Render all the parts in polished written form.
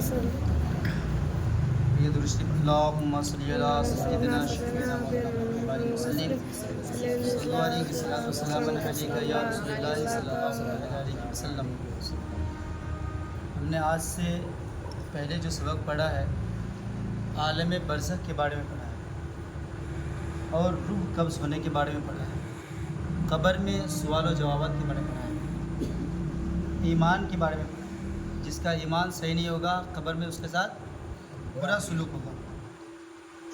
یہ درستی اللہم صلی علی سیدنا شفیعنا محمد وعلی وسلم صلی اللہ علیہ وسلم علیک یا رسول اللہ صلی اللہ علیہ وسلم۔ ہم نے آج سے پہلے جو سبق پڑھا ہے عالم برزخ کے بارے میں پڑھا ہے اور روح قبض ہونے کے بارے میں پڑھا ہے، قبر میں سوال و جوابات کے بارے میں پڑھا ہے، ایمان کے بارے میں پڑھا ہے۔ جس کا ایمان صحیح نہیں ہوگا قبر میں اس کے ساتھ برا سلوک ہوگا۔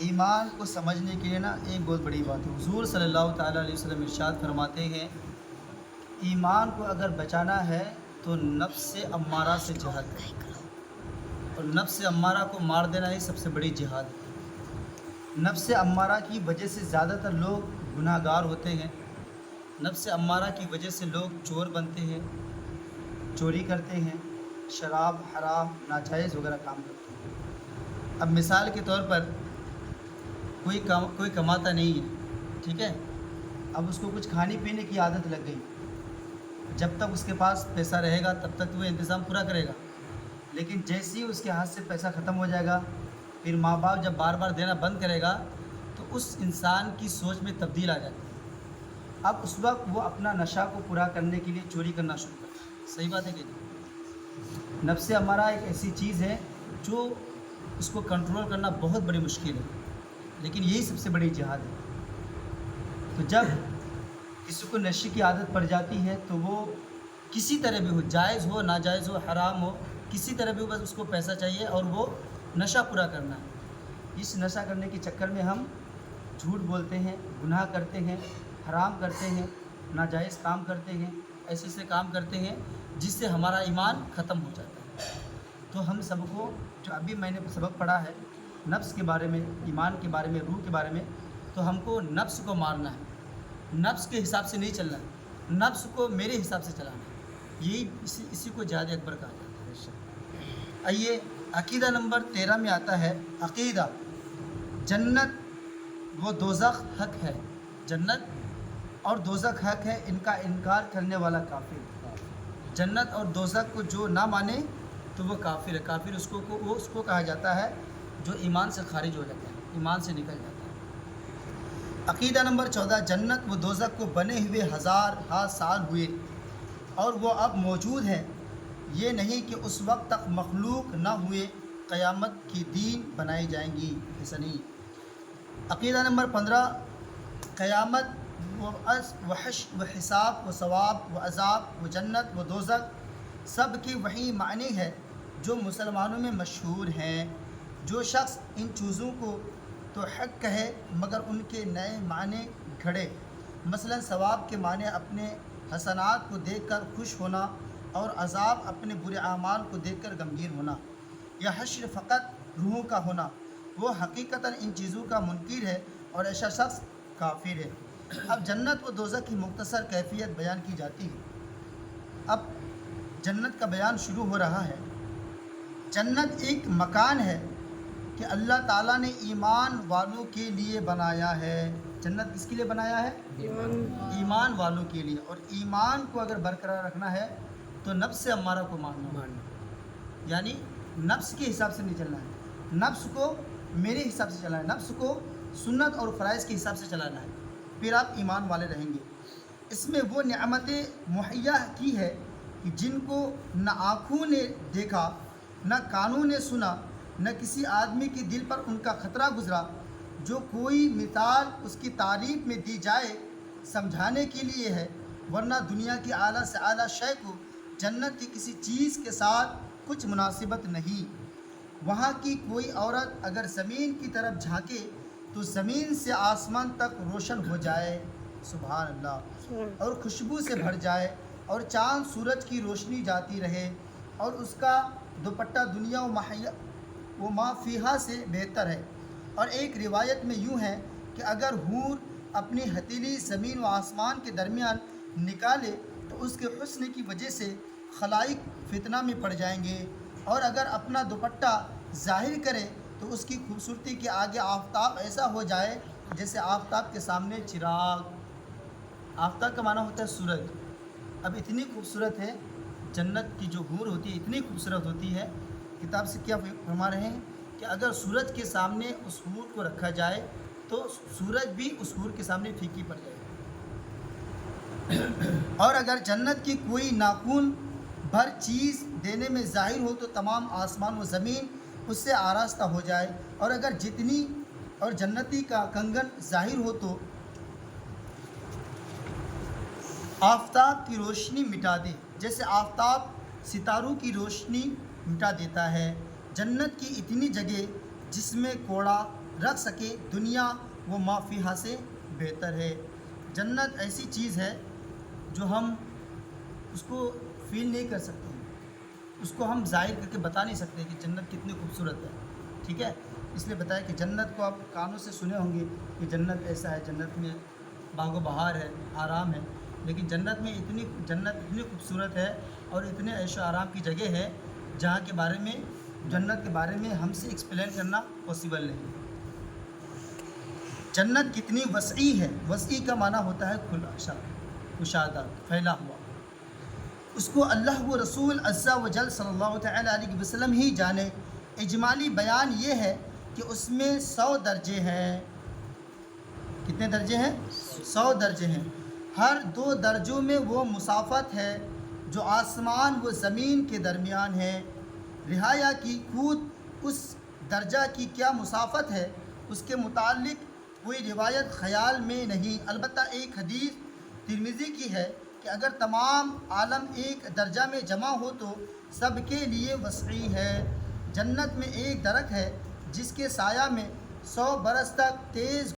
ایمان کو سمجھنے کے لیے ایک بہت بڑی بات ہے، حضور صلی اللہ تعالیٰ علیہ وسلم ارشاد فرماتے ہیں ایمان کو اگر بچانا ہے تو نفس امارہ سے جہاد کرو، اور نفس امارہ کو مار دینا ہی سب سے بڑی جہاد ہے۔ نفس امارہ کی وجہ سے زیادہ تر لوگ گناہ گار ہوتے ہیں، نفس امارہ کی وجہ سے لوگ چور بنتے ہیں، چوری کرتے ہیں، شراب حرام ناجائز وغیرہ کام کرتے ہیں۔ اب مثال کے طور پر کوئی کماتا نہیں ہے، ٹھیک ہے، اب اس کو کچھ کھانے پینے کی عادت لگ گئی، جب تک اس کے پاس پیسہ رہے گا تب تک وہ انتظام پورا کرے گا، لیکن جیسے ہی اس کے ہاتھ سے پیسہ ختم ہو جائے گا، پھر ماں باپ جب بار بار دینا بند کرے گا تو اس انسان کی سوچ میں تبدیل آ جاتی ہے۔ اب اس وقت وہ اپنا نشہ کو پورا کرنے کے لیے چوری کرنا شروع کرتا ہے۔ صحیح بات ہے کہ نہیں؟ نفس امارہ ایک ایسی چیز ہے جو اس کو کنٹرول کرنا بہت بڑی مشکل ہے، لیکن یہی سب سے بڑی جہاد ہے۔ تو جب کسی کو نشے کی عادت پڑ جاتی ہے تو وہ کسی طرح بھی ہو، جائز ہو ناجائز ہو حرام ہو، کسی طرح بھی ہو، بس اس کو پیسہ چاہیے اور وہ نشہ پورا کرنا ہے۔ اس نشہ کرنے کے چکر میں ہم جھوٹ بولتے ہیں، گناہ کرتے ہیں، حرام کرتے ہیں، ناجائز کام کرتے ہیں، ایسے کام کرتے ہیں جس سے ہمارا ایمان ختم ہو جاتا ہے۔ تو ہم سب کو جو ابھی میں نے سبق پڑھا ہے نفس کے بارے میں، ایمان کے بارے میں، روح کے بارے میں، تو ہم کو نفس کو مارنا ہے، نفس کے حساب سے نہیں چلنا ہے، نفس کو میرے حساب سے چلانا ہے، یہی اسی کو جہاد اکبر کہا جاتا ہے۔ آئیے عقیدہ نمبر 13 میں آتا ہے عقیدہ جنت و دوزخ حق ہے، جنت اور دوزخ حق ہے، ان کا انکار کرنے والا کافر ہے۔ جنت اور دوزخ کو جو نہ مانے تو وہ کافر ہے۔ کافر اس کو کہا جاتا ہے جو ایمان سے خارج ہو جاتا ہے، ایمان سے نکل جاتا ہے۔ عقیدہ نمبر 14 جنت و دوزخ کو بنے ہوئے ہزار سال ہوئے اور وہ اب موجود ہیں، یہ نہیں کہ اس وقت تک مخلوق نہ ہوئے قیامت کی دین بنائی جائیں گی، ایسا نہیں۔ عقیدہ نمبر 15 قیامت و حشر و حساب و ثواب و عذاب و جنت و دوزخ سب کی وہی معنی ہے جو مسلمانوں میں مشہور ہیں۔ جو شخص ان چیزوں کو تو حق کہے مگر ان کے نئے معنی گھڑے، مثلا ثواب کے معنی اپنے حسنات کو دیکھ کر خوش ہونا اور عذاب اپنے برے اعمال کو دیکھ کر غمگین ہونا، یا حشر فقط روحوں کا ہونا، وہ حقیقتاً ان چیزوں کا منکر ہے اور ایسا شخص کافر ہے۔ اب جنت و دوزخ کی مختصر کیفیت بیان کی جاتی ہے۔ اب جنت کا بیان شروع ہو رہا ہے۔ جنت ایک مکان ہے کہ اللہ تعالیٰ نے ایمان والوں کے لیے بنایا ہے۔ جنت کس کے لیے بنایا ہے؟ ایمان والوں کے لیے۔ اور ایمان کو اگر برقرار رکھنا ہے تو نفس امارہ کو ماننا، یعنی نفس کے حساب سے نہیں چلنا ہے، نفس کو میرے حساب سے چلانا ہے، نفس کو سنت اور فرائض کے حساب سے چلانا ہے، پھر آپ ایمان والے رہیں گے۔ اس میں وہ نعمتیں مہیا کی ہے کہ جن کو نہ آنکھوں نے دیکھا، نہ کانوں نے سنا، نہ کسی آدمی کے دل پر ان کا خطرہ گزرا۔ جو کوئی مثال اس کی تعریف میں دی جائے سمجھانے کے لیے ہے، ورنہ دنیا کی اعلیٰ سے اعلیٰ شے کو جنت کی کسی چیز کے ساتھ کچھ مناسبت نہیں۔ وہاں کی کوئی عورت اگر زمین کی طرف جھانکے تو زمین سے آسمان تک روشن ہو جائے، سبحان اللہ، اور خوشبو سے بھر جائے، اور چاند سورج کی روشنی جاتی رہے، اور اس کا دوپٹہ دنیا و ما فیہا سے بہتر ہے۔ اور ایک روایت میں یوں ہے کہ اگر حور اپنی ہتھیلی زمین و آسمان کے درمیان نکالے تو اس کے حسن کی وجہ سے خلائق فتنہ میں پڑ جائیں گے، اور اگر اپنا دوپٹہ ظاہر کرے تو اس کی خوبصورتی کے آگے آفتاب ایسا ہو جائے جیسے آفتاب کے سامنے چراغ۔ آفتاب کا معنی ہوتا ہے سورج۔ اب اتنی خوبصورت ہے جنت کی جو حور ہوتی ہے، اتنی خوبصورت ہوتی ہے کتاب سے کیا فرما رہے ہیں کہ اگر سورج کے سامنے اس حور کو رکھا جائے تو سورج بھی اس حور کے سامنے پھیکی پڑ جائے گی، اور اگر جنت کی کوئی ناخن بھر چیز دینے میں ظاہر ہو تو تمام آسمان و زمین اس سے آراستہ ہو جائے، اور اگر جتنی اور جنتی کا کنگن ظاہر ہو تو آفتاب کی روشنی مٹا دے، جیسے آفتاب ستاروں کی روشنی مٹا دیتا ہے۔ جنت کی اتنی جگہ جس میں کوڑا رکھ سکے دنیا و ما فیہا سے بہتر ہے۔ جنت ایسی چیز ہے جو ہم اس کو فیل نہیں کر سکتے، اس کو ہم ظاہر کر کے بتا نہیں سکتے کہ جنت کتنی خوبصورت ہے، ٹھیک ہے۔ اس لیے بتایا کہ جنت کو آپ کانوں سے سنے ہوں گے کہ جنت ایسا ہے، جنت میں باغ و بہار ہے، آرام ہے، لیکن جنت اتنی خوبصورت ہے اور اتنے عیش و آرام کی جگہ ہے جہاں کے بارے میں، جنت کے بارے میں ہم سے ایکسپلین کرنا پاسبل نہیں۔ جنت کتنی وسیع ہے، وسیع کا معنی ہوتا ہے کشادہ، پھیلا ہوا۔ اس کو اللہ و رسول عز و جل صلی اللہ تعالیٰ علیہ وسلم ہی جانے۔ اجمالی بیان یہ ہے کہ اس میں 100 درجے ہیں۔ کتنے درجے ہیں؟ 100 درجے ہیں۔ ہر 2 درجوں میں وہ مسافت ہے جو آسمان و زمین کے درمیان ہے۔ رہایا کی خود اس درجہ کی کیا مسافت ہے، اس کے متعلق کوئی روایت خیال میں نہیں، البتہ ایک حدیث ترمذی کی ہے کہ اگر تمام عالم ایک درجہ میں جمع ہو تو سب کے لیے وسیع ہے۔ جنت میں ایک درخت ہے جس کے سایہ میں 100 برس تک تیز